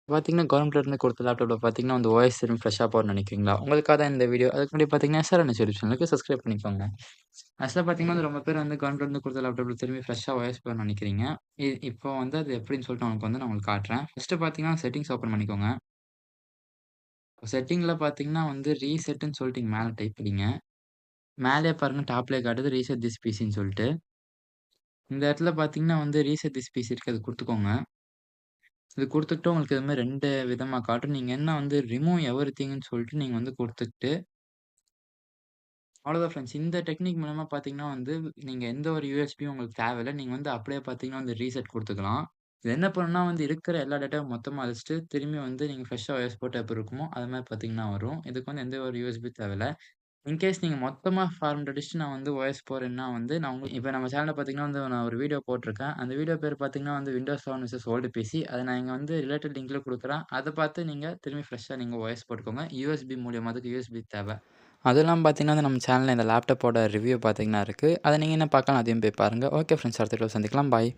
பார்த்தீங்கன்னா, கவர்மெண்ட்லேருந்து கொடுத்த லேப்டாப்ல பார்த்தீங்கன்னா, அந்த ஓஎஸ் திரும்பி ஃப்ரெஷ்ஷா போடணும்னு நினைக்கிறீங்களா? உங்களுக்காக தான் இந்த வீடியோ. அதுக்கு முன்னாடி பார்த்தீங்கன்னா, எஸ்ஆர்என்எஸ் யூடியூப் சேனலுக்கு சப்ஸ்கிரைப் பண்ணிக்கோங்க. ஆக்சுவலா பார்த்தீங்கன்னா, வந்து ரொம்ப பேர் வந்து கவர்மெண்ட்லேருந்து கொடுத்த லேப்டாப்ல திரும்பி ஃப்ரெஷ்ஷா ஓஎஸ் போடணும்னு நினைக்கிறீங்க. இப்போ வந்து அது எப்படின்னு சொல்லிட்டு உங்களுக்கு வந்து நான் உங்களுக்கு காட்டுறேன். ஃபர்ஸ்ட்டு பார்த்தீங்கன்னா, செட்டிங்ஸ் ஓப்பன் பண்ணிக்கோங்க. செட்டிங்ல பார்த்தீங்கன்னா வந்து ரீசெட்ன்னு சொல்லிட்டு இங்க மேல டைப் பண்ணீங்க. மேலயே பாருங்க டாப்லயே காட்டுது ரீசெட் திஸ் பிசின்னு சொல்லிட்டு. இந்த இடத்துல பார்த்தீங்கன்னா வந்து ரீசெட் திஸ் பிசி இருக்கு. அது குடுத்துக்கோங்க. இது குடுத்துட்டு உங்களுக்கு இது மாரி 2 விதமா காட்டும். நீங்க என்ன வந்து ரிமூவ் எவரிதிங்ன்னு சொல்லிட்டு நீங்க வந்து குடுத்துட்டு, அவ்வளோதான் ஃப்ரெண்ட்ஸ். இந்த டெக்னிக் மூலமா பார்த்தீங்கன்னா வந்து, நீங்க எந்த ஒரு யூஎஸ்பியும் உங்களுக்கு தேவையில்ல. நீங்க வந்து அப்படியே பார்த்தீங்கன்னா வந்து ரீசெட் குடுத்துக்கலாம். இது என்ன பண்ணும்னா வந்து இருக்கிற எல்லா டேட்டாவும் மொத்தமா அழிச்சுட்டு, திரும்பி வந்து நீங்க ஃப்ரெஷ்ஷா ஓஎஸ் போட்டா எப்படி இருக்குமோ, அது மாரி பார்த்தீங்கன்னா வரும். இதுக்கு வந்து எந்த ஒரு யூஎஸ்பி தேவையில்ல. இன்கேஸ் நீங்க மொத்தமா ஃபார்மேட் அடிச்சுட்டு நான் வந்து ஓஎஸ் போடுறேன்னா வந்து, நான் உங்களுக்கு இப்ப நம்ம சேனல்ல பார்த்தீங்கன்னா வந்து நான் ஒரு வீடியோ போட்டுருக்கேன். அந்த வீடியோ பேர் பார்த்தீங்கன்னா வந்து விண்டோஸ் 7 வெர்சஸ் ஓல்டு பிசி. அத நான் இங்க வந்து ரிலேட்டட் லிங்க்ல குடுக்குறேன். அத பார்த்து நீங்க திரும்பி ஃப்ரெஷ்ஷா நீங்க ஓஎஸ் போட்டுக்கோங்க. யூஎஸ்பி மூலியமா அதுக்கு யூஎஸ்பி தேவ. அதுவும் இல்லாம பார்த்தீங்கன்னா, வந்து நம்ம சேனல்ல இந்த லேப்டாப்போட ரிவ்யூ பார்த்தீங்கன்னா இருக்கு. அத நீங்க இன்னும் பார்க்கலாம். அதையும் போய் பாருங்க. ஓகே ஃப்ரெண்ட்ஸ் அடுத்த வீடியோல சந்திக்கலாம். பாய்.